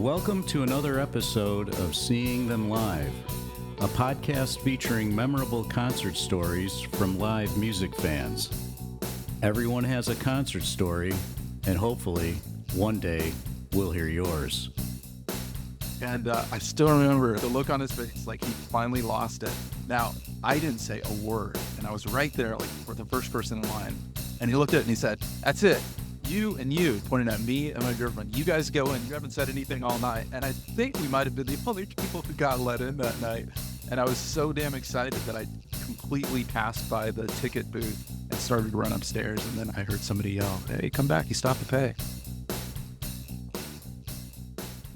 Welcome to another episode of Seeing Them Live, a podcast featuring memorable concert stories from live music fans. Everyone has a concert story, and hopefully, one day, we'll hear yours. And I still remember the look on his face, like he finally lost it. Now, I didn't say a word, and I was right there, like, for the first person in line. And he looked at it and he said, "That's it. You and you," pointing at me and my girlfriend. "You guys go in. You haven't said anything all night." And I think we might have been the only people who got let in that night. And I was so damn excited that I completely passed by the ticket booth and started to run upstairs. And then I heard somebody yell, "Hey, come back. You stopped to pay."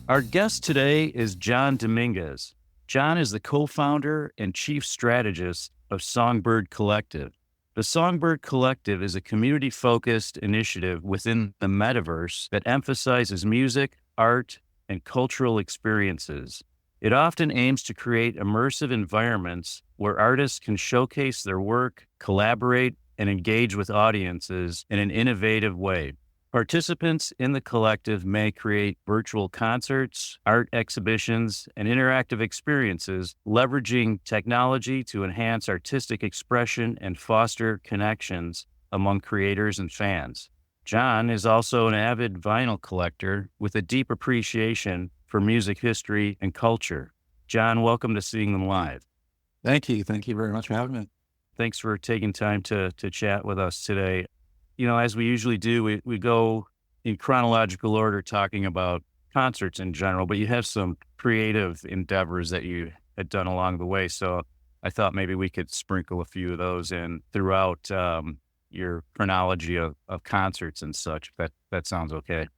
Our guest today is John Dominguez. John is the co-founder and chief strategist of Songbird Collective. The Songbird Collective is a community-focused initiative within the Metaverse that emphasizes music, art, and cultural experiences. It often aims to create immersive environments where artists can showcase their work, collaborate, and engage with audiences in an innovative way. Participants in the collective may create virtual concerts, art exhibitions, and interactive experiences, leveraging technology to enhance artistic expression and foster connections among creators and fans. John is also an avid vinyl collector with a deep appreciation for music history and culture. John, welcome to Seeing Them Live. Thank you. Thank you very much for having me. Thanks for taking time to chat with us today. You know, as we usually do, we go in chronological order talking about concerts in general, but you have some creative endeavors that you had done along the way. So I thought maybe we could sprinkle a few of those in throughout your chronology of concerts and such. That sounds okay.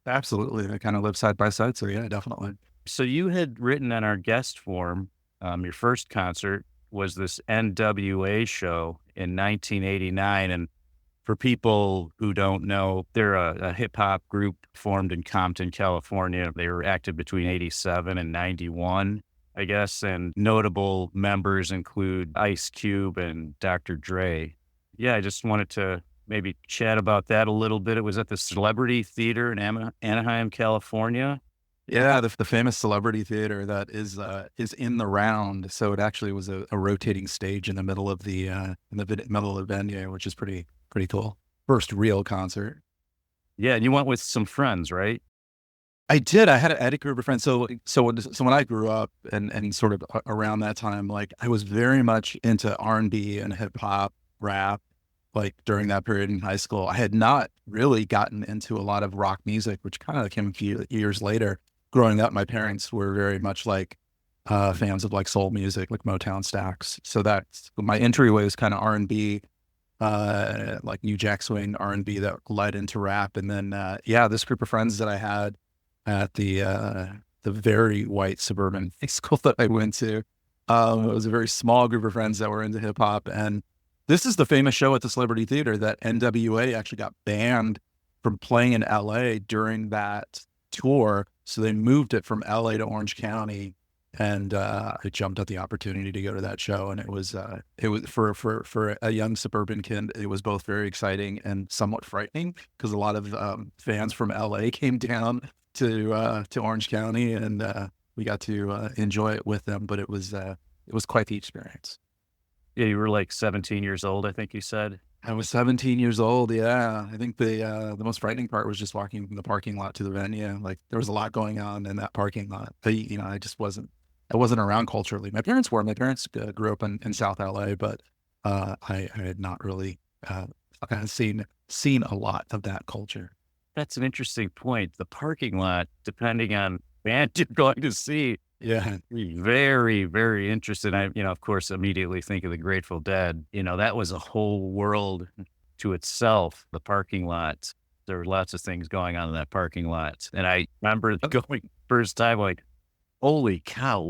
Absolutely. They kind of live side by side. So yeah, definitely. So you had written on our guest form, your first concert was this NWA show in 1989. And for people who don't know, they're a hip-hop group formed in Compton, California. They were active between 87 and 91, I guess, and notable members include Ice Cube and Dr. Dre. Yeah, I just wanted to maybe chat about that a little bit. It was at the Celebrity Theater in Anaheim, California. Yeah, the famous Celebrity Theater that is in the round. So it actually was a rotating stage in the middle of the middle of the venue, which is pretty cool. First real concert. Yeah, and you went with some friends, right? I did. I had a group of friends. So when I grew up and sort of around that time, like I was very much into R&B and hip hop, rap. Like during that period in high school, I had not really gotten into a lot of rock music, which kind of came a few years later. Growing up, my parents were very much like fans of like soul music, like Motown stacks. So that's my entryway was kind of R&B. Like New Jack Swing R&B that led into rap. And then, this group of friends that I had at the very white suburban high school that I went to, it was a very small group of friends that were into hip hop. And this is the famous show at the Celebrity Theater that NWA actually got banned from playing in LA during that tour. So they moved it from LA to Orange County. And I jumped at the opportunity to go to that show, and it was for a young suburban kid. It was both very exciting and somewhat frightening because a lot of fans from LA came down to Orange County, and we got to enjoy it with them. But it was quite the experience. Yeah, you were like 17 years old, I think you said. I was 17 years old. Yeah, I think the most frightening part was just walking from the parking lot to the venue. Like there was a lot going on in that parking lot. But, I wasn't around culturally. My parents were. My parents grew up in South LA, but I had not really seen a lot of that culture. That's an interesting point. The parking lot, depending on band you're going to see, yeah, very, very interesting. I, of course, immediately think of the Grateful Dead. That was a whole world to itself. The parking lot. There were lots of things going on in that parking lot, and I remember going first time like, holy cow,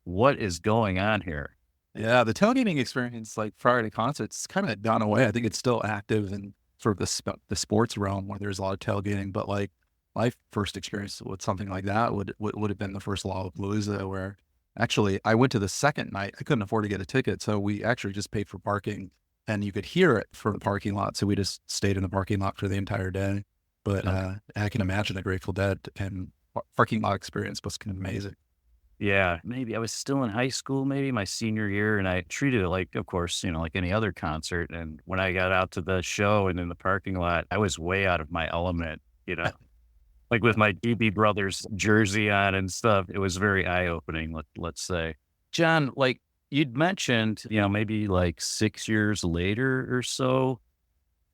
what is going on here? Yeah, the tailgating experience, like prior to concerts, kind of gone away. I think it's still active in sort of the sports realm where there's a lot of tailgating. But like my first experience with something like that would have been the first Lollapalooza, where actually I went to the second night. I couldn't afford to get a ticket, so we actually just paid for parking, and you could hear it from the parking lot. So we just stayed in the parking lot for the entire day. But I can imagine the Grateful Dead and parking lot experience was kind of amazing. Yeah, maybe I was still in high school, maybe my senior year, and I treated it like, of course, like any other concert. And when I got out to the show and in the parking lot, I was way out of my element, like with my DB Brothers jersey on and stuff. It was very eye-opening, let's say. John, like you'd mentioned, maybe like 6 years later or so,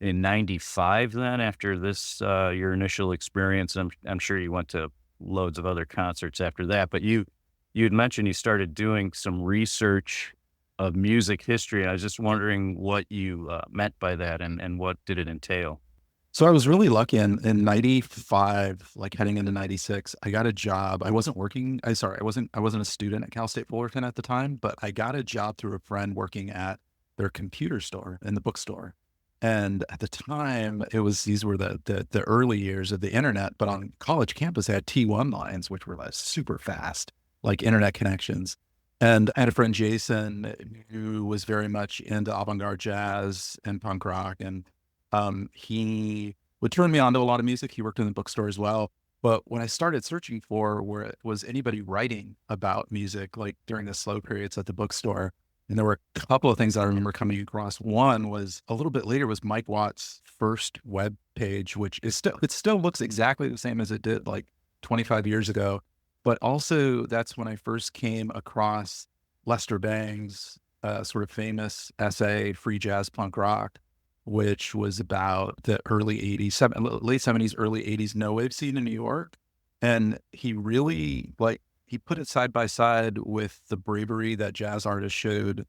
in 95 then, after this, your initial experience, I'm sure you went to loads of other concerts after that, but you'd mentioned you started doing some research of music history. I was just wondering what you meant by that and what did it entail? So I was really lucky in 95, like heading into 96, I got a job. I wasn't working. I wasn't a student at Cal State Fullerton at the time, but I got a job through a friend working at their computer store in the bookstore. And at the time these were the early years of the internet, but on college campus, they had T1 lines, which were like super fast, like internet connections. And I had a friend, Jason, who was very much into avant-garde jazz and punk rock. And he would turn me on to a lot of music. He worked in the bookstore as well. But when I started searching for where was anybody writing about music, like during the slow periods at the bookstore, and there were a couple of things I remember coming across. One was a little bit later was Mike Watt's first web page, which is it still looks exactly the same as it did like 25 years ago. But also that's when I first came across Lester Bang's sort of famous essay, Free Jazz Punk Rock, which was about the early 80s, late 70s, early 80s no wave scene in New York. And he really he put it side by side with the bravery that jazz artists showed,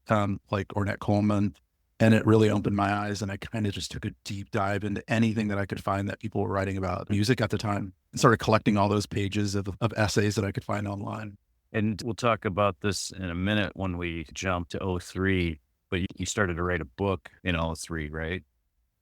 like Ornette Coleman. And it really opened my eyes. And I kind of just took a deep dive into anything that I could find that people were writing about music at the time and started collecting all those pages of essays that I could find online. And we'll talk about this in a minute when we jump to 03, but you started to write a book in 03, right?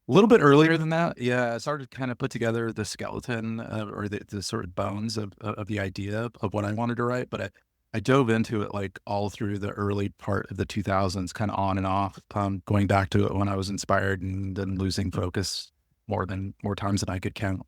A little bit earlier than that. Yeah. I started to kind of put together the skeleton or the sort of bones of the idea of what I wanted to write. But I dove into it like all through the early part of the 2000s, kind of on and off, going back to it when I was inspired and then losing focus more times than I could count.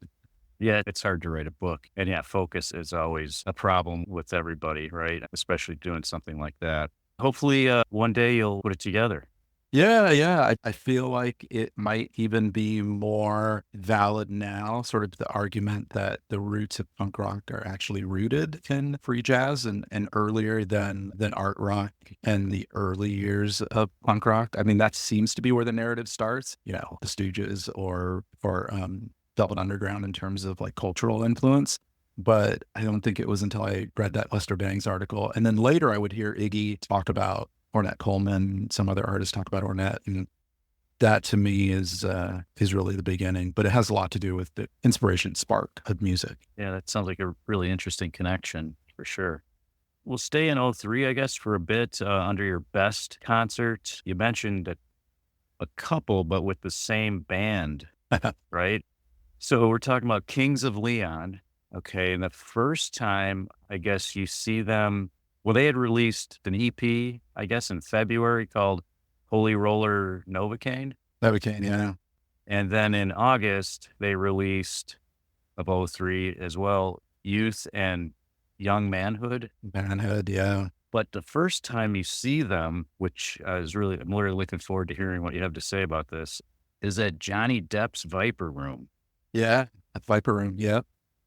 Yeah, it's hard to write a book. And yeah, focus is always a problem with everybody, right? Especially doing something like that. Hopefully one day you'll put it together. Yeah. I feel like it might even be more valid now, sort of the argument that the roots of punk rock are actually rooted in free jazz and earlier than art rock and the early years of punk rock. I mean, that seems to be where the narrative starts, the Stooges or Velvet Underground in terms of like cultural influence. But I don't think it was until I read that Lester Bangs article. And then later I would hear Iggy talk about Ornette Coleman, some other artists talk about Ornette. And that to me is really the beginning, but it has a lot to do with the inspiration spark of music. Yeah, that sounds like a really interesting connection for sure. We'll stay in 03, I guess, for a bit under your best concert. You mentioned a couple, but with the same band, right? So we're talking about Kings of Leon. Okay. And the first time, I guess you see them, well, they had released an EP, I guess, in February called Holy Roller Novocaine. Novocaine, yeah. And then in August, they released of 03 as well, Youth and Young Manhood. Manhood, yeah. But the first time you see them, which I'm really looking forward to hearing what you have to say about this, is at Johnny Depp's Viper Room. Yeah, at Viper Room, yeah.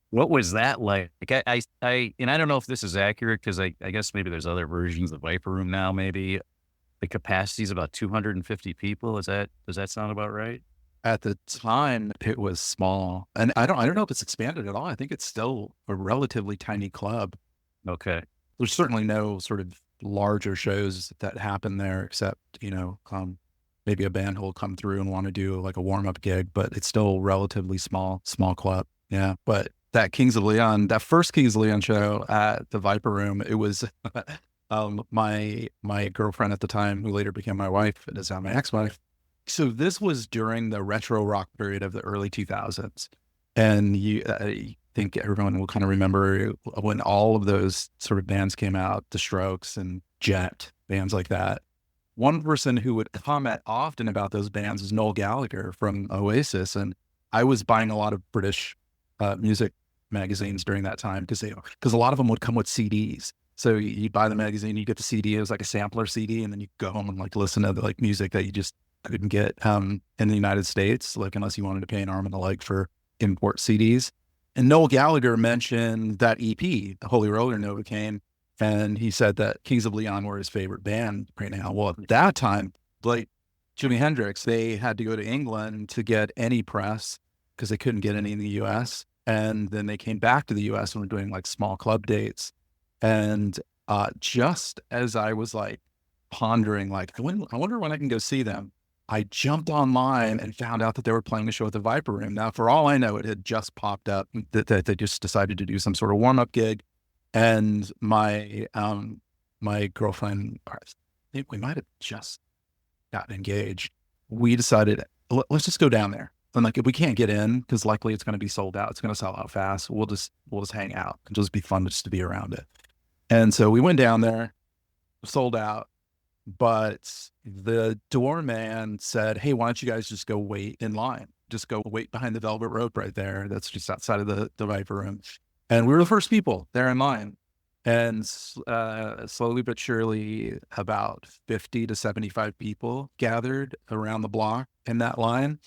What was that like? I don't know if this is accurate because I guess maybe there's other versions of Viper Room now. Maybe the capacity is about 250 people. Does that sound about right? At the time, it was small, and I don't know if it's expanded at all. I think it's still a relatively tiny club. Okay, there's certainly no sort of larger shows that happen there, except maybe a band will come through and want to do like a warm up gig, but it's still relatively small club. Yeah, but that first Kings of Leon show at the Viper Room, it was my girlfriend at the time, who later became my wife, and is now my ex-wife. So this was during the retro rock period of the early 2000s. And I think everyone will kind of remember when all of those sort of bands came out, The Strokes and Jet, bands like that. One person who would comment often about those bands was Noel Gallagher from Oasis. And I was buying a lot of British music magazines during that time because a lot of them would come with CDs. So you buy the magazine, you get the CD, it was like a sampler CD, and then you go home and like listen to the like music that you just couldn't get in the United States, like unless you wanted to pay an arm and a leg for import CDs. And Noel Gallagher mentioned that EP, the Holy Roller Novocaine, and he said that Kings of Leon were his favorite band right now. Well, at that time, like Jimi Hendrix, they had to go to England to get any press because they couldn't get any in the US. And then they came back to the US and were doing like small club dates. And just as I was like pondering, like, I wonder when I can go see them, I jumped online and found out that they were playing a show at the Viper Room. Now, for all I know, it had just popped up that they just decided to do some sort of warm-up gig. And my girlfriend, I think we might have just gotten engaged. We decided, let's just go down there. And like, if we can't get in, because likely it's going to be sold out, it's going to sell out fast. We'll just hang out. It'll just be fun just to be around it. And so we went down there, sold out. But the doorman said, hey, why don't you guys just go wait in line? Just go wait behind the velvet rope right there. That's just outside of the Viper Room. And we were the first people there in line. And slowly but surely, about 50 to 75 people gathered around the block in that line.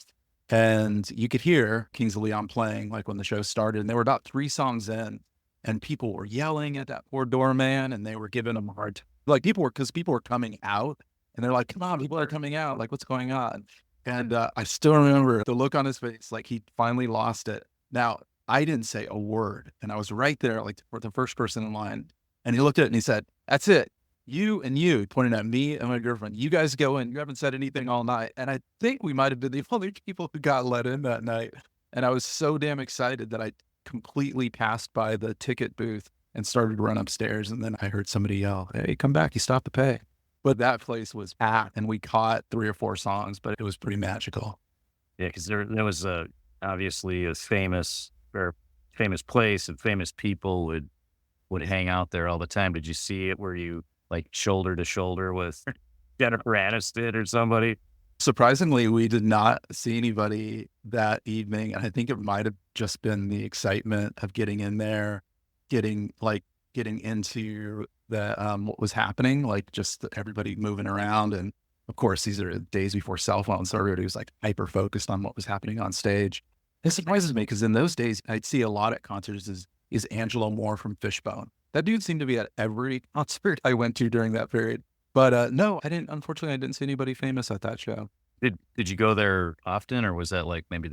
And you could hear Kings of Leon playing like when the show started. And they were about 3 songs in. And people were yelling at that poor doorman, and they were giving him a hard time. Like people were coming out, and they're like, come on, people are coming out. Like, what's going on? And I still remember the look on his face, like he finally lost it. Now, I didn't say a word, and I was right there, like for the first person in line. And he looked at it and he said, that's it. You and you, pointing at me and my girlfriend, you guys go in. You haven't said anything all night. And I think we might have been the only people who got let in that night. And I was so damn excited that I completely passed by the ticket booth and started to run upstairs. And then I heard somebody yell, hey, come back, you stopped to pay. But that place was packed, and we caught 3 or 4 songs, but it was pretty magical. Yeah, because there was obviously a famous place, and famous people would hang out there all the time. Did you see it? Were you like shoulder to shoulder with Jennifer Aniston or somebody? Surprisingly, we did not see anybody that evening. And I think it might have just been the excitement of getting in there, getting into the what was happening, like just everybody moving around. And of course, these are days before cell phones, so everybody was like hyper focused on what was happening on stage. It surprises me because in those days, I'd see a lot at concerts is Angelo Moore from Fishbone. That dude seemed to be at every concert I went to during that period. But no, unfortunately, I didn't see anybody famous at that show. Did you go there often, or was that like maybe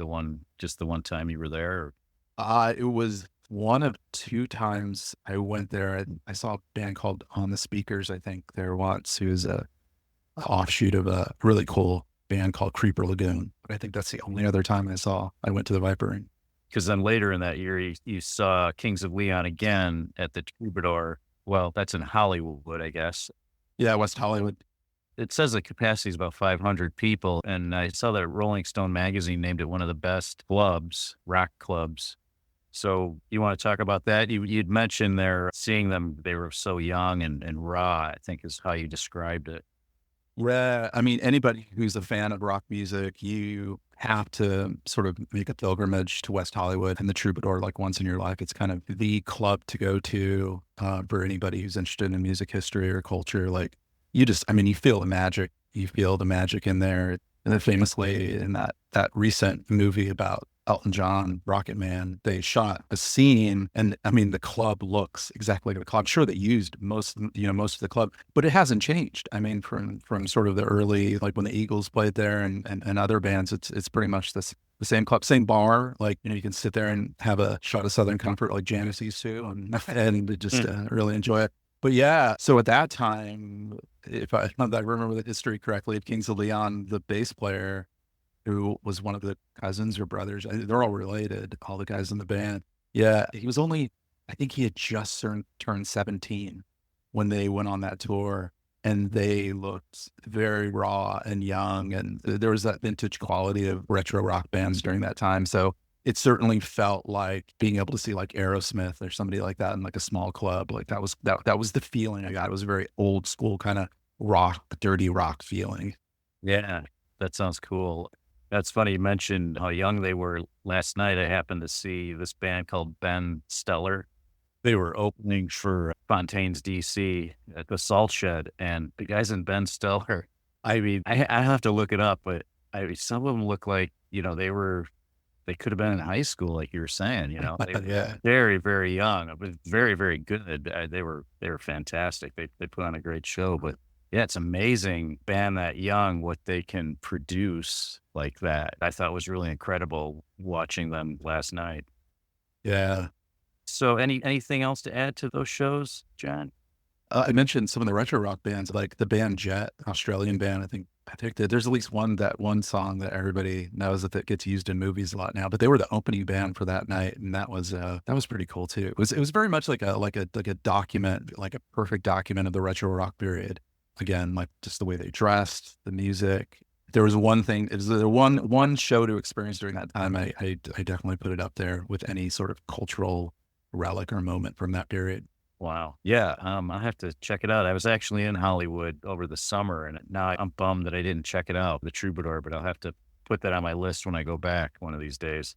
just the one time you were there? It was one of 2 times I went there. I saw a band called On the Speakers, I think, there once, who's a offshoot of a really cool band called Creeper Lagoon. But I think that's the only other time I went to the Viper Ring. Because then later in that year, you saw Kings of Leon again at the Troubadour. Well, that's in Hollywood, I guess. Yeah, West Hollywood. It says the capacity is about 500 people. And I saw that Rolling Stone magazine named it one of the best clubs, rock clubs. So you want to talk about that? You'd mentioned there, seeing them, they were so young and raw, I think is how you described it. Yeah, I mean, anybody who's a fan of rock music, you have to sort of make a pilgrimage to West Hollywood and the Troubadour like once in your life. It's kind of the club to go to for anybody who's interested in music history or culture. Like you feel the magic. You feel the magic in there. And then famously in that recent movie about Elton John, Rocket Man, they shot a scene, and I mean, the club looks exactly like the club. I'm sure they used most of the club, but it hasn't changed. I mean, from sort of the early, like when the Eagles played there and other bands, it's pretty much the same club, same bar. Like, you can sit there and have a shot of Southern Comfort like Janice used to, and just really enjoy it. But yeah, so at that time, if I remember the history correctly, of Kings of Leon, the bass player, who was one of the cousins or brothers, they're all related, all the guys in the band. Yeah, I think he had just turned 17 when they went on that tour, and they looked very raw and young, and there was that vintage quality of retro rock bands during that time. So it certainly felt like being able to see like Aerosmith or somebody like that in like a small club. Like that was the feeling I got. It was a very old school kind of rock, dirty rock feeling. Yeah, that sounds cool. That's funny you mentioned how young they were. Last night, I happened to see this band called Ben Stellar. They were opening for Fontaine's DC at the Salt Shed, and the guys in Ben Stellar, I mean, I have to look it up, but I mean, some of them look like, they could have been in high school, like you were saying, they were Yeah. very, very young, but very, very good. They were fantastic. They put on a great show, but yeah, it's amazing band that young, what they can produce like that. I thought was really incredible watching them last night. Yeah. So anything else to add to those shows, John? I mentioned some of the retro rock bands, like the band Jet, Australian band. I think that there's at least one song that everybody knows that gets used in movies a lot now. But they were the opening band for that night, and that was pretty cool too. It was very much like a document, like a perfect document of the retro rock period. Again, like just the way they dressed, the music. There was one thing. Is there one show to experience during that time? I definitely put it up there with any sort of cultural relic or moment from that period. Wow. Yeah, I'll have to check it out. I was actually in Hollywood over the summer, and now I'm bummed that I didn't check it out, the Troubadour, but I'll have to put that on my list when I go back one of these days.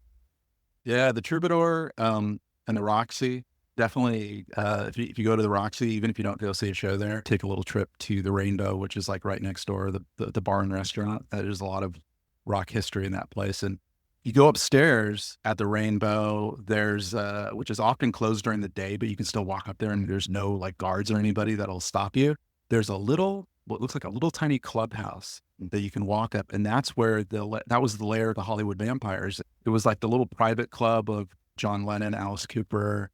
Yeah, the Troubadour and the Roxy. Definitely, if you go to the Roxy, even if you don't go see a show there, take a little trip to the Rainbow, which is like right next door, the bar and restaurant. There's a lot of rock history in that place. And you go upstairs at the Rainbow, there's which is often closed during the day, but you can still walk up there and there's no like guards or anybody that'll stop you. There's what looks like a little tiny clubhouse that you can walk up, and that's where that was the lair of the Hollywood vampires. It was like the little private club of John Lennon, Alice Cooper,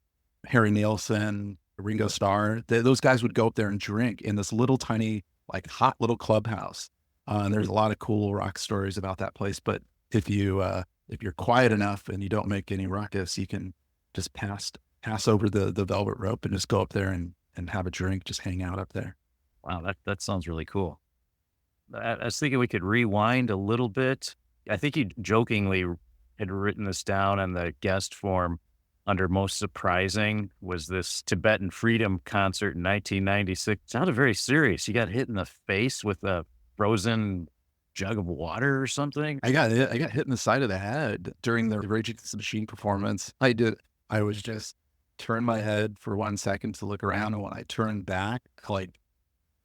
Harry Nilsson, Ringo Starr. Those guys would go up there and drink in this little tiny, like hot little clubhouse. And there's a lot of cool rock stories about that place. But if you're quiet enough and you don't make any ruckus, you can just pass over the velvet rope and just go up there and have a drink, just hang out up there. Wow, that sounds really cool. I was thinking we could rewind a little bit. I think you jokingly had written this down on the guest form under most surprising was this Tibetan Freedom Concert in 1996. Sounded very serious. You got hit in the face with a frozen jug of water or something. I got hit in the side of the head during the Rage Against the Machine performance. I was just turned my head for 1 second to look around, and when I turned back, like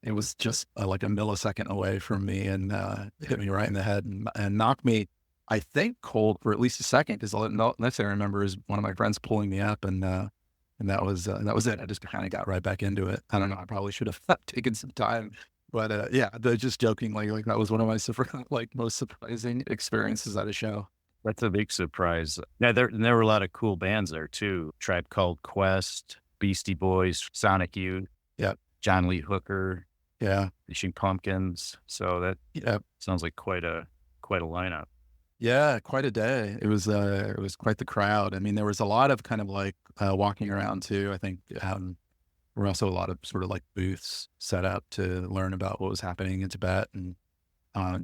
it was just like a millisecond away from me, and hit me right in the head and knocked me, I think, cold for at least a second. Because the next thing I remember is one of my friends pulling me up, and that was it. I just kind of got right back into it. I don't know. I probably should have taken some time, but yeah, just jokingly, like that was one of my most surprising experiences at a show. That's a big surprise. Yeah, there were a lot of cool bands there too. Tribe Called Quest, Beastie Boys, Sonic Youth, Yeah, John Lee Hooker, yeah, Fishing Pumpkins. So that yeah, sounds like quite a lineup. yeah. Quite a day. It was quite the crowd. I mean, there was a lot of kind of like walking around too. I think there were also a lot of sort of like booths set up to learn about what was happening in Tibet and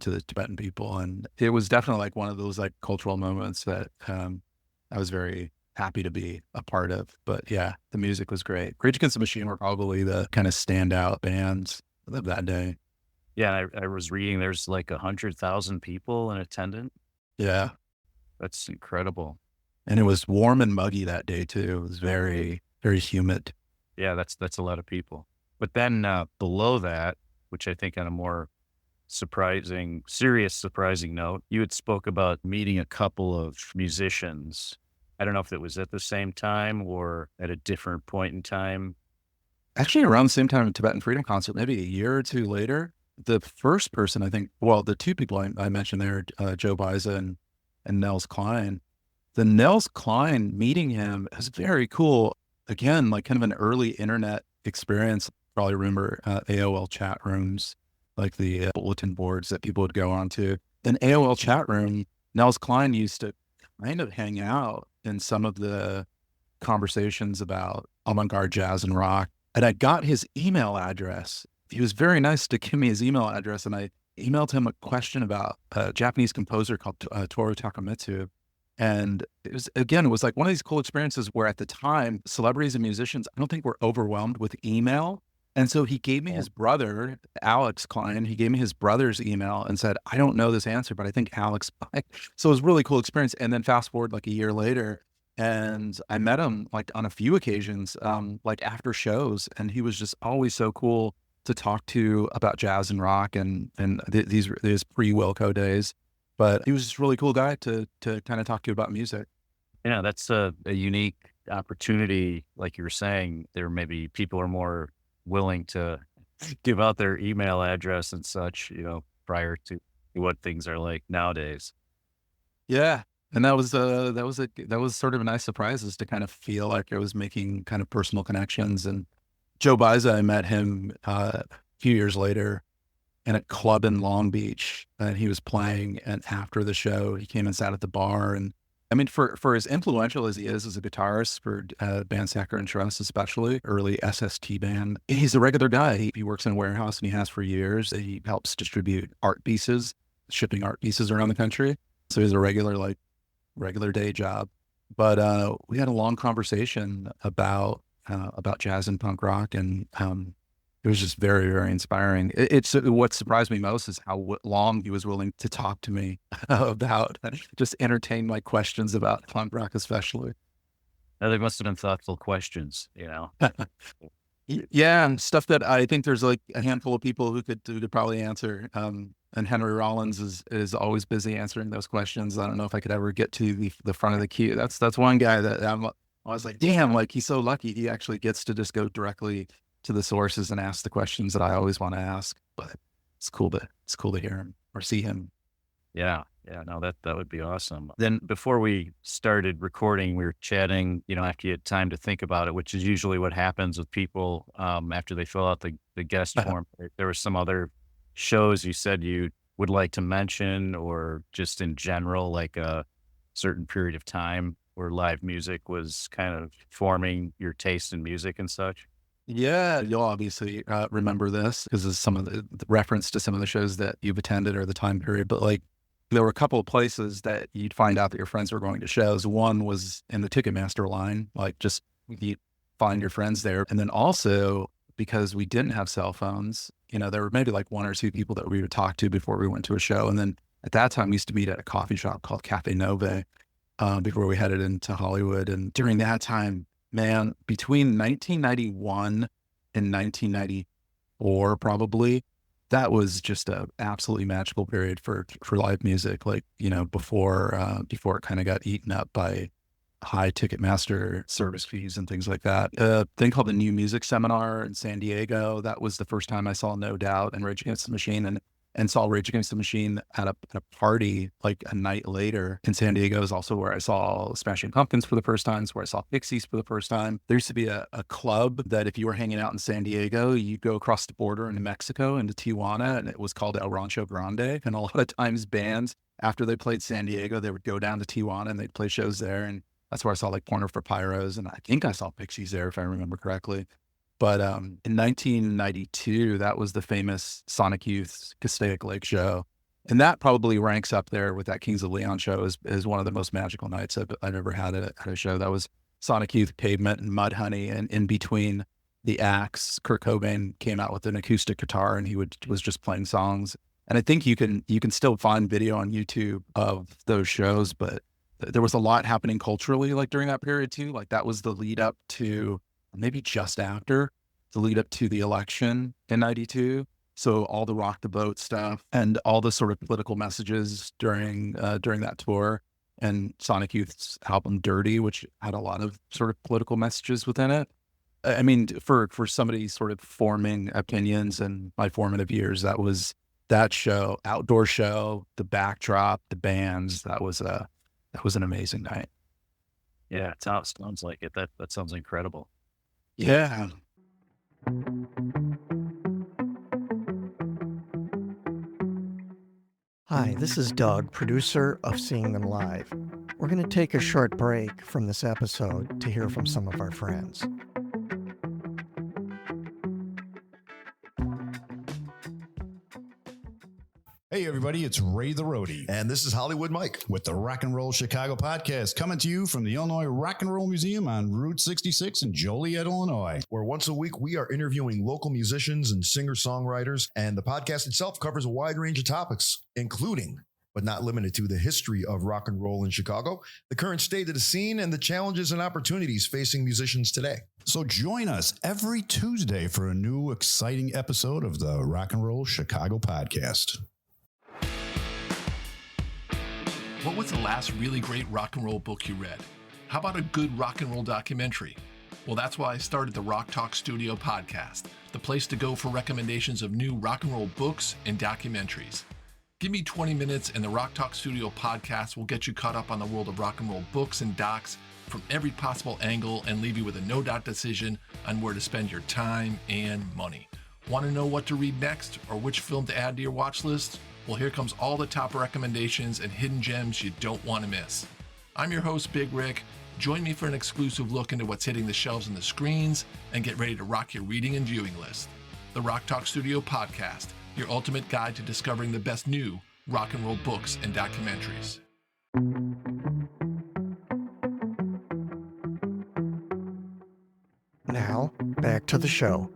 to the Tibetan people. And it was definitely like one of those like cultural moments that I was very happy to be a part of. But yeah, the music was great. Rage Against the Machine were probably the kind of standout bands of that day. Yeah, I was reading there's like 100,000 people in attendance. Yeah. That's incredible. And it was warm and muggy that day too. It was very, very humid. Yeah, that's a lot of people. But then below that, which I think on a more surprising note, you had spoke about meeting a couple of musicians. I don't know if it was at the same time or at a different point in time. Actually, around the same time of Tibetan Freedom Concert, maybe a year or two later, the first person, I think, well, the two people I mentioned there, Joe Baiza and Nels Klein. The Nels Klein, meeting him is very cool. Again, like kind of an early internet experience. Probably remember AOL chat rooms, like the bulletin boards that people would go on to. An AOL chat room, Nels Klein used to kind of hang out in some of the conversations about avant-garde jazz and rock. And I got his email address. He was very nice to give me his email address. And I emailed him a question about a Japanese composer called Toru Takemitsu. And it was like one of these cool experiences where at the time, celebrities and musicians, I don't think were overwhelmed with email. And so he gave me his brother, Alex Klein, he gave me his brother's email and said, I don't know this answer, but I think Alex. So it was a really cool experience. And then fast forward like a year later, and I met him like on a few occasions, like after shows. And he was just always so cool to talk to about jazz and rock these pre-Wilco days. But he was just a really cool guy to kind of talk to about music. Yeah, that's a unique opportunity. Like you were saying, there maybe people are more willing to give out their email address and such, prior to what things are like nowadays. Yeah. And that was sort of a nice surprise, is to kind of feel like I was making kind of personal connections. And Joe Baiza, I met him a few years later in a club in Long Beach, and he was playing. And after the show, he came and sat at the bar. And I mean, for as influential as he is as a guitarist for band Saccharine Trust, especially early SST band, he's a regular guy. He works in a warehouse, and he has for years. He helps distribute art pieces, shipping art pieces around the country. So he's a regular day job. But we had a long conversation about jazz and punk rock, and it was just very, very inspiring. It's what surprised me most is how long he was willing to talk to me about, just entertain my questions about punk rock, especially. Now, they must have been thoughtful questions, Yeah, and stuff that I think there's like a handful of people who could probably answer. And Henry Rollins is always busy answering those questions. I don't know if I could ever get to the front of the queue. That's one guy that I was like, damn, like he's so lucky. He actually gets to just go directly to the sources and ask the questions that I always want to ask. But it's cool to hear him or see him. Yeah. Yeah. No, that would be awesome. Then before we started recording, we were chatting, after you had time to think about it, which is usually what happens with people after they fill out the guest form. There were some other shows you said you would like to mention, or just in general, like a certain period of time where live music was kind of forming your taste in music and such? Yeah, you'll obviously remember this because of some of the reference to some of the shows that you've attended or the time period. But like, there were a couple of places that you'd find out that your friends were going to shows. One was in the Ticketmaster line, like just you find your friends there. And then also, because we didn't have cell phones, there were maybe like one or two people that we would talk to before we went to a show. And then at that time, we used to meet at a coffee shop called Cafe Nove before we headed into Hollywood. And during that time, man, between 1991 and 1994, probably, that was just a absolutely magical period for live music. Like, before it kind of got eaten up by high Ticketmaster service fees and things like that. A thing called the New Music Seminar in San Diego. That was the first time I saw No Doubt and Rage Against the Machine, and saw Rage Against the Machine at a party like a night later in San Diego. Is also where I saw Smashing Pumpkins for the first time. It's where I saw Pixies for the first time. There used to be a club that if you were hanging out in San Diego, you'd go across the border into Mexico, into Tijuana, and it was called El Rancho Grande. And a lot of times bands, after they played San Diego, they would go down to Tijuana and they'd play shows there. And that's where I saw like Pointer for Pyros, and I think I saw Pixies there, if I remember correctly. But in 1992, that was the famous Sonic Youth's Castaic Lake show. And that probably ranks up there with that Kings of Leon show as one of the most magical nights I've ever had at a show. That was Sonic Youth, Pavement, and Mudhoney. And in between the acts, Kurt Cobain came out with an acoustic guitar, and he was just playing songs. And I think you can still find video on YouTube of those shows, but there was a lot happening culturally, like during that period too. Like that was the lead up to, maybe just after, the lead up to the election in 92. So all the Rock the Boat stuff and all the sort of political messages during that tour, and Sonic Youth's album Dirty, which had a lot of sort of political messages within it. I mean, for somebody sort of forming opinions in my formative years, that show, outdoor show, the backdrop, the bands, that was an amazing night. Yeah, it sounds like it. That sounds incredible. Yeah. Hi, this is Doug, producer of Seeing Them Live. We're going to take a short break from this episode to hear from some of our friends. Hey everybody, it's Ray the Roadie. And this is Hollywood Mike with the Rock and Roll Chicago podcast, coming to you from the Illinois Rock and Roll Museum on Route 66 in Joliet, Illinois. Where once a week we are interviewing local musicians and singer-songwriters, and the podcast itself covers a wide range of topics, including, but not limited to, the history of rock and roll in Chicago, the current state of the scene, and the challenges and opportunities facing musicians today. So join us every Tuesday for a new exciting episode of the Rock and Roll Chicago podcast. What was the last really great rock and roll book you read? How about a good rock and roll documentary? Well, that's why I started the Rock Talk Studio podcast, the place to go for recommendations of new rock and roll books and documentaries. Give me 20 minutes and the Rock Talk Studio podcast will get you caught up on the world of rock and roll books and docs from every possible angle and leave you with a no-doubt decision on where to spend your time and money. Want to know what to read next or which film to add to your watch list? Well, here comes all the top recommendations and hidden gems you don't want to miss. I'm your host, Big Rick. Join me for an exclusive look into what's hitting the shelves and the screens, and get ready to rock your reading and viewing list. The Rock Talk Studio podcast, your ultimate guide to discovering the best new rock and roll books and documentaries. Now, back to the show.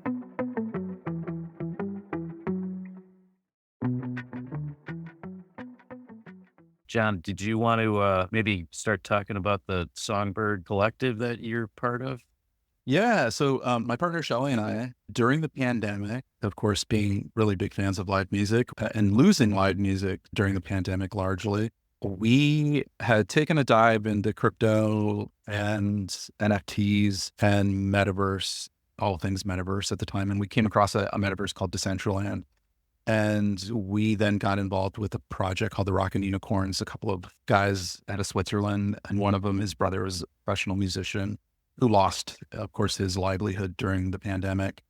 John, did you want to maybe start talking about the Songbird Collective that you're part of? Yeah. So my partner Shelley and I, during the pandemic, of course, being really big fans of live music and losing live music during the pandemic largely, we had taken a dive into crypto and NFTs and Metaverse, all things Metaverse at the time. And we came across a Metaverse called Decentraland. And we then got involved with a project called the Rockin' Unicorns, a couple of guys out of Switzerland. And one of them, his brother, was a professional musician who lost, of course, his livelihood during the pandemic.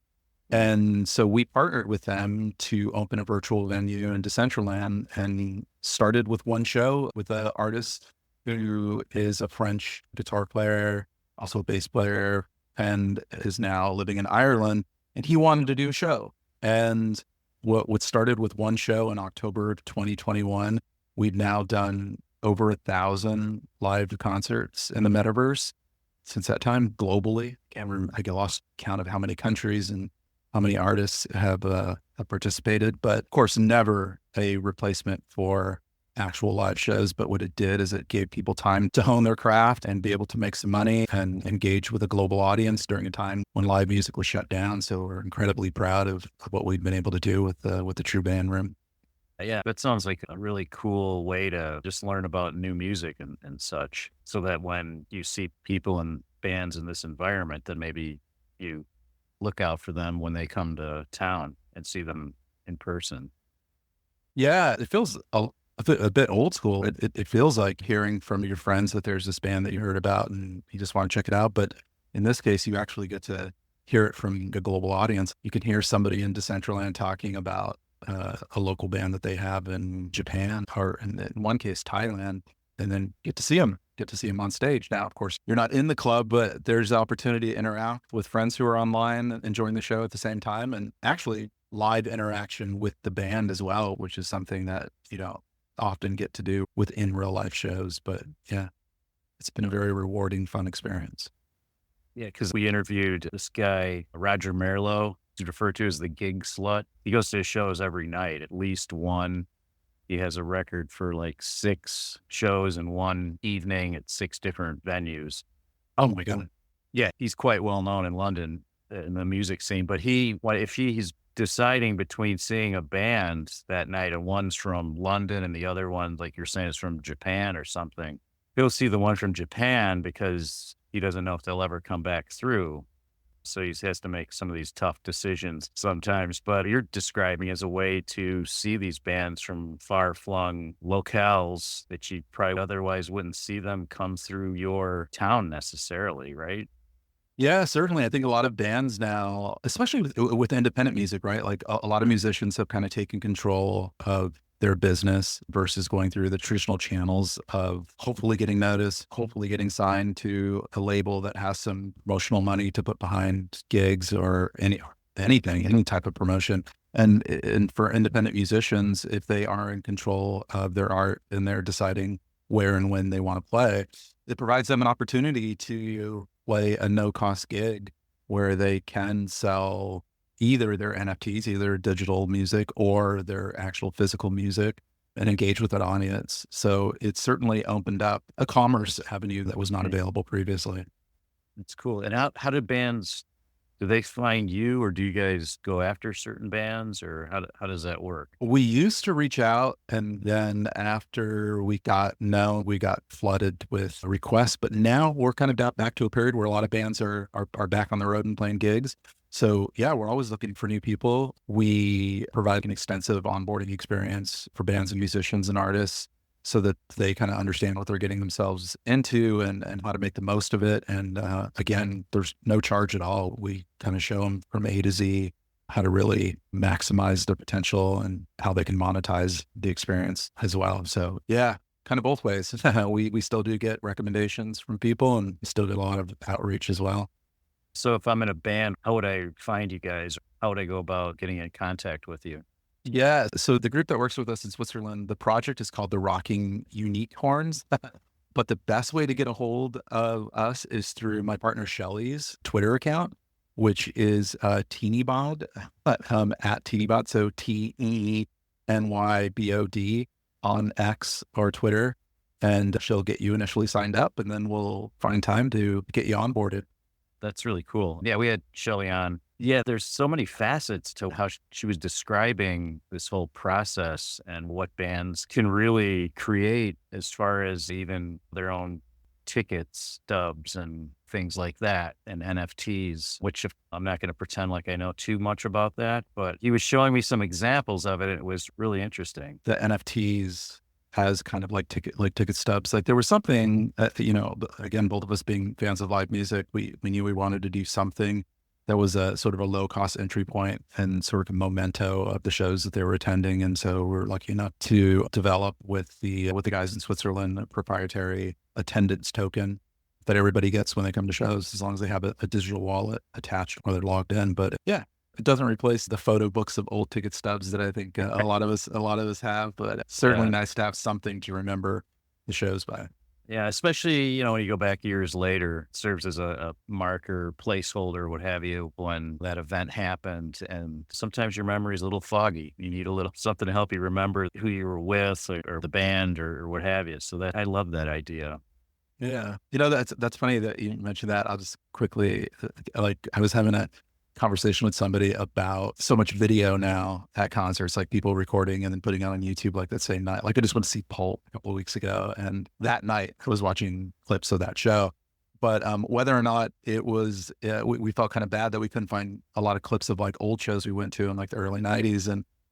And so we partnered with them to open a virtual venue in Decentraland and started with one show with an artist who is a French guitar player, also a bass player, and is now living in Ireland. And he wanted to do a show. And what started with one show in October of 2021, we've now done over 1,000 live concerts in the Metaverse since that time globally. I lost count of how many countries and how many artists have participated, but of course, never a replacement for actual live shows. But what it did is it gave people time to hone their craft and be able to make some money and engage with a global audience during a time when live music was shut down. So we're incredibly proud of what we've been able to do with the True Band Room. Yeah, that sounds like a really cool way to just learn about new music and such, so that when you see people and bands in this environment, then maybe you look out for them when they come to town and see them in person. Yeah, it feels a bit old school. It feels like hearing from your friends that there's this band that you heard about and you just want to check it out. But in this case, you actually get to hear it from a global audience. You can hear somebody in Decentraland talking about a local band that they have in Japan, or in one case, Thailand, and then get to see them on stage. Now, of course, you're not in the club, but there's the opportunity to interact with friends who are online enjoying the show at the same time, and actually live interaction with the band as well, which is something that you don't often get to do within real life shows. But yeah, it's been a very rewarding, fun experience. Yeah, because we interviewed this guy, Roger Merlo, who's referred to as the gig slut. He goes to his shows every night, at least one. He has a record for like 6 shows in one evening at 6 different venues. Oh my God. Yeah, he's quite well known in London in the music scene. But if he's deciding between seeing a band that night, and one's from London and the other one, like you're saying, is from Japan or something, he'll see the one from Japan because he doesn't know if they'll ever come back through. So he has to make some of these tough decisions sometimes. But you're describing as a way to see these bands from far-flung locales that you probably otherwise wouldn't see them come through your town necessarily, right? Yeah, certainly. I think a lot of bands now, especially with independent music, right? Like a lot of musicians have kind of taken control of their business versus going through the traditional channels of hopefully getting noticed, hopefully getting signed to a label that has some promotional money to put behind gigs or anything, any type of promotion. And for independent musicians, if they are in control of their art and they're deciding where and when they want to play, it provides them an opportunity to play a no-cost gig where they can sell either their NFTs, either digital music or their actual physical music, and engage with that audience. So it's certainly opened up a commerce avenue that was not available previously. That's cool. And how do bands, do they find you, or do you guys go after certain bands, or how does that work? We used to reach out, and then after we got known, we got flooded with requests. But now we're kind of back to a period where a lot of bands are back on the road and playing gigs. So yeah, we're always looking for new people. We provide an extensive onboarding experience for bands and musicians and artists so that they kind of understand what they're getting themselves into and how to make the most of it. And again, there's no charge at all. We kind of show them from A to Z how to really maximize their potential and how they can monetize the experience as well. So yeah, kind of both ways. We still do get recommendations from people, and we still get a lot of outreach as well. So if I'm in a band, how would I find you guys? How would I go about getting in contact with you? Yeah. So the group that works with us in Switzerland, the project is called the Rocking Unicorns. But the best way to get a hold of us is through my partner Shelly's Twitter account, which is Teenybod, at Teenybod. So TENYBOD on X or Twitter. And she'll get you initially signed up, and then we'll find time to get you onboarded. That's really cool. Yeah, we had Shelly on. Yeah, there's so many facets to how she was describing this whole process and what bands can really create as far as even their own tickets, stubs, and things like that, and NFTs, which I'm not going to pretend like I know too much about that, but he was showing me some examples of it, and it was really interesting. The NFTs as kind of like ticket stubs. Like there was something, again, both of us being fans of live music, we knew we wanted to do something that was a sort of a low cost entry point and sort of a memento of the shows that they were attending. And so we're lucky enough to develop with the guys in Switzerland, a proprietary attendance token that everybody gets when they come to shows, as long as they have a digital wallet attached or they're logged in. But yeah, it doesn't replace the photo books of old ticket stubs that I think a lot of us have, but it's certainly nice to have something to remember the shows by. Yeah, especially, when you go back years later, it serves as a marker, placeholder, what have you, when that event happened. And sometimes your memory is a little foggy. You need a little something to help you remember who you were with or the band or what have you. So I love that idea. Yeah. That's funny that you mentioned that. I'll just quickly, I was having a conversation with somebody about so much video now at concerts, like people recording and then putting it on YouTube like that same night. Like I just went to see Pulp a couple of weeks ago, and that night I was watching clips of that show. But whether or not it was, we felt kind of bad that we couldn't find a lot of clips of like old shows we went to in like the early 90s.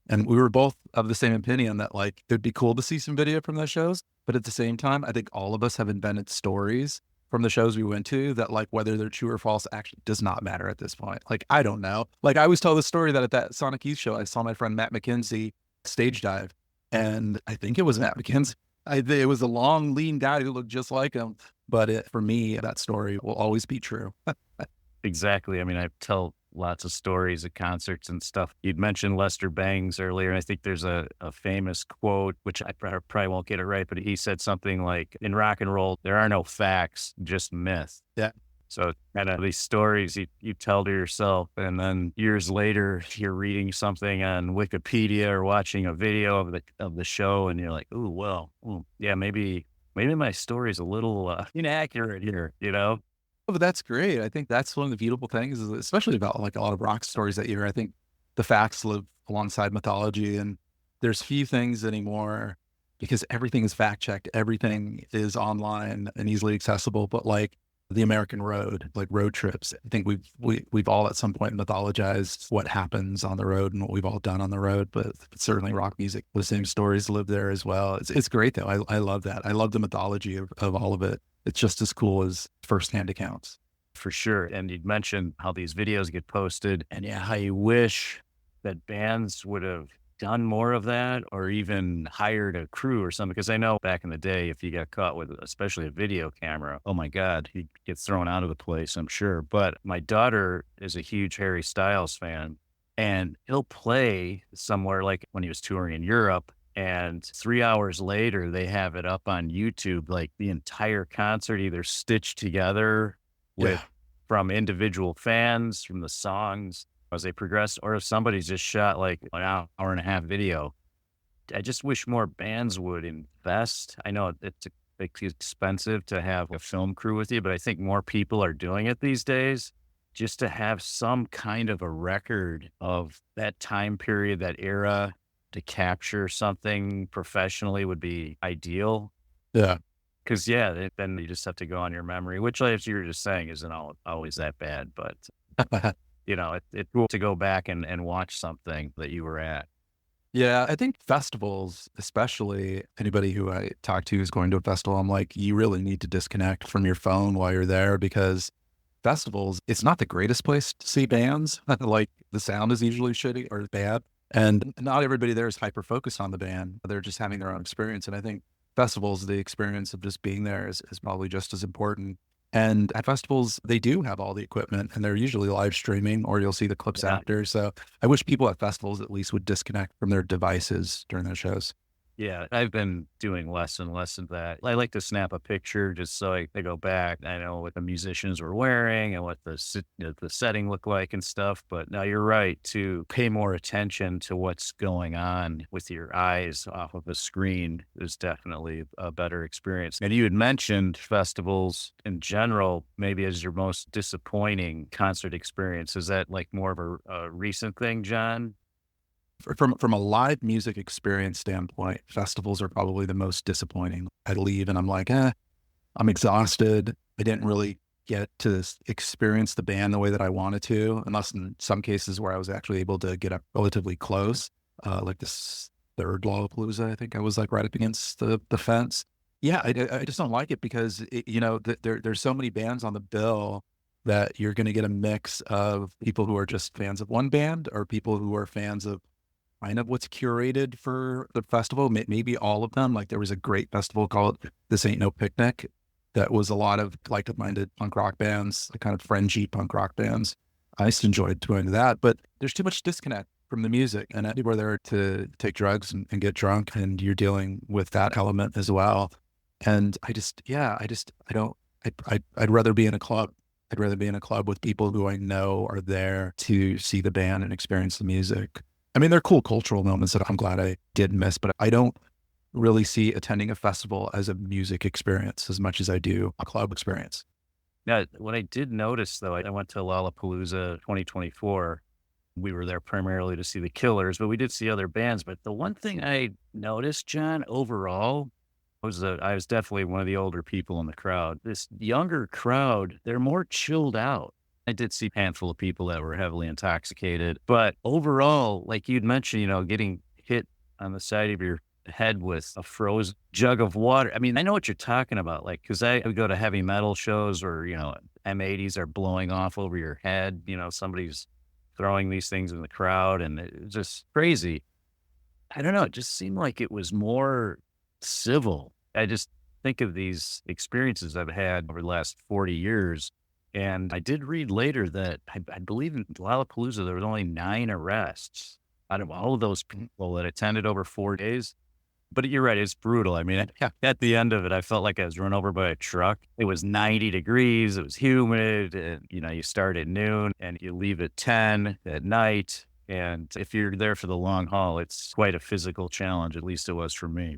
And we were both of the same opinion that like it'd be cool to see some video from those shows. But at the same time, I think all of us have invented stories from the shows we went to that like whether they're true or false actually does not matter at this point. Like, I don't know. Like I always tell the story that at that Sonic Youth show, I saw my friend Matt McKenzie stage dive, and I think it was Matt McKenzie. It was a long, lean guy who looked just like him. But for me, that story will always be true. Exactly. I mean, I tell lots of stories at concerts and stuff. You'd mentioned Lester Bangs earlier, and I think there's a famous quote, which I probably won't get it right, but he said something like, in rock and roll, there are no facts, just myth. Yeah. So kind of these stories you tell to yourself, and then years later, you're reading something on Wikipedia or watching a video of the show, and you're like, ooh, well, yeah, maybe my story's a little inaccurate here, Oh, but that's great. I think that's one of the beautiful things, is especially about like a lot of rock stories that year. I think the facts live alongside mythology, and there's few things anymore because everything is fact checked. Everything is online and easily accessible. But like the American road, like road trips, I think we've all at some point mythologized what happens on the road and what we've all done on the road. But certainly rock music, the same stories live there as well. It's great though. I love that. I love the mythology of all of it. It's just as cool as firsthand accounts. For sure. And you'd mentioned how these videos get posted, and how you wish that bands would have done more of that, or even hired a crew or something. Because I know back in the day, if you got caught with especially a video camera, oh my God, he gets thrown out of the place, I'm sure. But my daughter is a huge Harry Styles fan. and he'll play somewhere like when he was touring in Europe. And 3 hours later, they have it up on YouTube, like the entire concert, either stitched together with from individual fans, from the songs as they progress, or if somebody's just shot like an hour and a half video. I just wish more bands would invest. I know it's expensive to have a film crew with you, but I think more people are doing it these days. Just to have some kind of a record of that time period, that era, to capture something professionally would be ideal. Yeah. Because, yeah, then you just have to go on your memory, which, as you were just saying, isn't always that bad. But, it's cool to go back and watch something that you were at. Yeah, I think festivals, especially anybody who I talk to who's going to a festival, I'm like, you really need to disconnect from your phone while you're there, because festivals, it's not the greatest place to see bands. Like, the sound is usually shitty or bad. And not everybody there is hyper focused on the band. They're just having their own experience. And I think festivals, the experience of just being there is probably just as important. And at festivals, they do have all the equipment, and they're usually live streaming, or you'll see the clips after. So I wish people at festivals at least would disconnect from their devices during their shows. Yeah, I've been doing less and less of that. I like to snap a picture just so I go back. I know what the musicians were wearing and what the setting looked like and stuff. But now you're right, to pay more attention to what's going on with your eyes off of a screen is definitely a better experience. And you had mentioned festivals in general, maybe as your most disappointing concert experience. Is that like more of a recent thing, John? From a live music experience standpoint, festivals are probably the most disappointing. I leave and I'm like, I'm exhausted. I didn't really get to experience the band the way that I wanted to, unless in some cases where I was actually able to get up relatively close, like this third Lollapalooza. I think I was like right up against the fence. Yeah, I just don't like it because there's so many bands on the bill that you're going to get a mix of people who are just fans of one band or people who are fans of kind of what's curated for the festival, maybe all of them. Like, there was a great festival called This Ain't No Picnic that was a lot of like-minded punk rock bands, the kind of fringy punk rock bands. I just enjoyed going to that, but there's too much disconnect from the music, and people are there to take drugs and get drunk, and you're dealing with that element as well. And I'd rather be in a club. I'd rather be in a club with people who I know are there to see the band and experience the music. I mean, there are cool cultural moments that I'm glad I did miss, but I don't really see attending a festival as a music experience as much as I do a club experience. Now, what I did notice, though, I went to Lollapalooza 2024. We were there primarily to see the Killers, but we did see other bands. But the one thing I noticed, John, overall, I was definitely one of the older people in the crowd. This younger crowd, they're more chilled out. I did see a handful of people that were heavily intoxicated, but overall, like you'd mentioned, getting hit on the side of your head with a frozen jug of water. I mean, I know what you're talking about, like, because I would go to heavy metal shows where, M80s are blowing off over your head, somebody's throwing these things in the crowd, and it's just crazy. I don't know, it just seemed like it was more civil. I just think of these experiences I've had over the last 40 years. And I did read later that I believe in Lollapalooza, there was only 9 arrests out of all of those people that attended over 4 days. But you're right, it's brutal. I mean, at the end of it, I felt like I was run over by a truck. It was 90 degrees, it was humid, and, you start at noon and you leave at 10 at night. And if you're there for the long haul, it's quite a physical challenge, at least it was for me.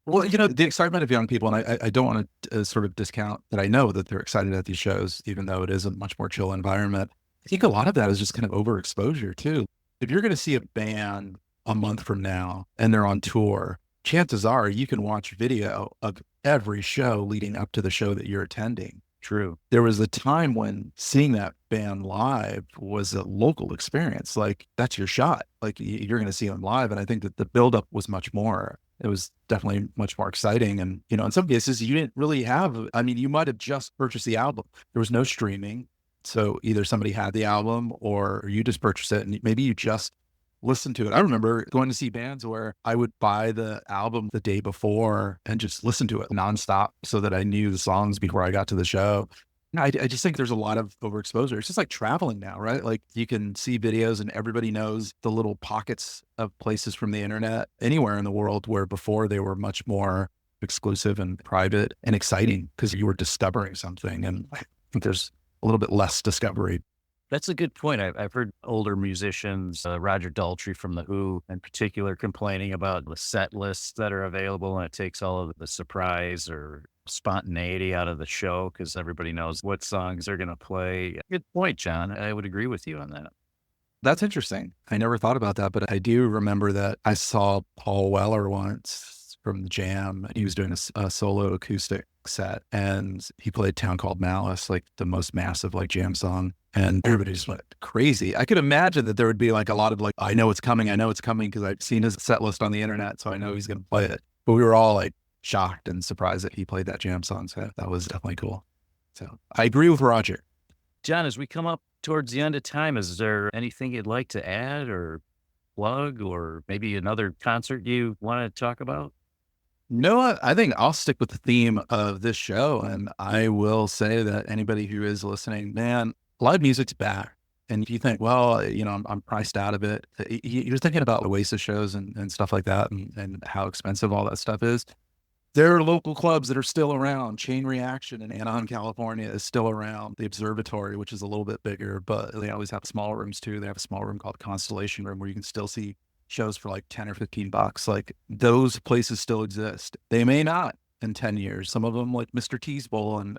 Well, the excitement of young people, and I don't want to sort of discount that I know that they're excited at these shows, even though it is a much more chill environment. I think a lot of that is just kind of overexposure too. If you're going to see a band a month from now and they're on tour, chances are you can watch video of every show leading up to the show that you're attending. True. There was a time when seeing that band live was a local experience. Like, that's your shot. Like, you're going to see them live. And I think that the buildup was much more. It was definitely much more exciting. And, in some cases you didn't really you might have just purchased the album. There was no streaming. So either somebody had the album or you just purchased it and maybe you just listened to it. I remember going to see bands where I would buy the album the day before and just listen to it nonstop so that I knew the songs before I got to the show. I just think there's a lot of overexposure. It's just like traveling now, right? Like you can see videos and everybody knows the little pockets of places from the internet anywhere in the world, where before they were much more exclusive and private and exciting because you were discovering something. And I think there's a little bit less discovery. That's a good point. I've heard older musicians, Roger Daltrey from The Who in particular, complaining about the set lists that are available, and it takes all of the surprise or spontaneity out of the show because everybody knows what songs they're going to play. Good point, John. I would agree with you on that. That's interesting. I never thought about that, but I do remember that I saw Paul Weller once from the Jam. He was doing a solo acoustic set, and he played Town Called Malice, like the most massive like jam song. And everybody just went crazy. I could imagine that there would be like a lot of like, I know it's coming because I've seen his set list on the internet, so I know he's going to play it. But we were all like shocked and surprised that he played that jam song. So that was definitely cool. So I agree with Roger. John, as we come up towards the end of time, is there anything you'd like to add or plug, or maybe another concert you want to talk about? No, I think I'll stick with the theme of this show. And I will say that anybody who is listening, man, live music's back. And if you think, well, I'm priced out of it, you're thinking about Oasis shows and stuff like that, and how expensive all that stuff is. There are local clubs that are still around. Chain Reaction in Anaheim, California is still around. The Observatory, which is a little bit bigger, but they always have small rooms too. They have a small room called Constellation Room where you can still see shows for like 10 or 15 bucks. Like those places still exist. They may not in 10 years. Some of them, like Mr. T's Bowl in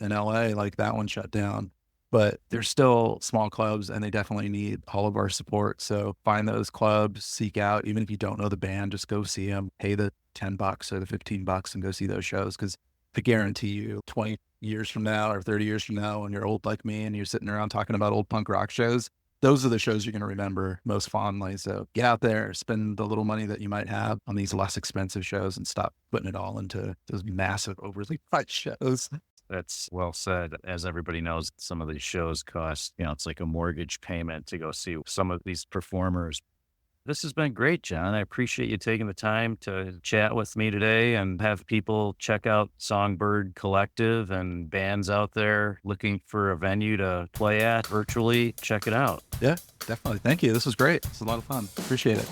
LA, like that one shut down. But they're still small clubs and they definitely need all of our support. So find those clubs, seek out, even if you don't know the band, just go see them, pay the 10 bucks or the 15 bucks and go see those shows. Cause I guarantee you 20 years from now or 30 years from now, when you're old like me and you're sitting around talking about old punk rock shows, those are the shows you're going to remember most fondly. So get out there, spend the little money that you might have on these less expensive shows and stop putting it all into those massive, overly priced shows. That's well said. As everybody knows, some of these shows cost, it's like a mortgage payment to go see some of these performers. This has been great, John. I appreciate you taking the time to chat with me today and have people check out Songbird Collective and bands out there looking for a venue to play at virtually. Check it out. Yeah, definitely. Thank you. This was great. It's a lot of fun. Appreciate it.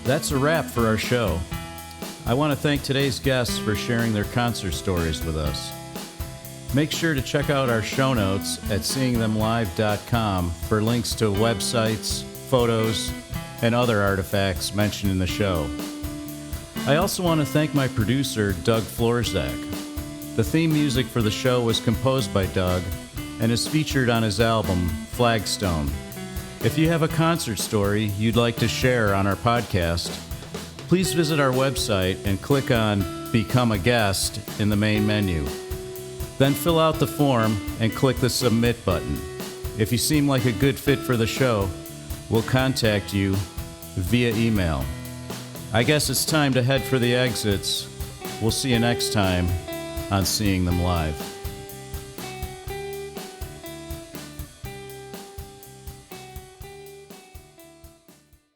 That's a wrap for our show. I want to thank today's guests for sharing their concert stories with us. Make sure to check out our show notes at seeingthemlive.com for links to websites, photos, and other artifacts mentioned in the show. I also want to thank my producer, Doug Florzak. The theme music for the show was composed by Doug and is featured on his album, Flagstone. If you have a concert story you'd like to share on our podcast, please visit our website and click on Become a Guest in the main menu. Then fill out the form and click the Submit button. If you seem like a good fit for the show, we'll contact you via email. I guess it's time to head for the exits. We'll see you next time on Seeing Them Live.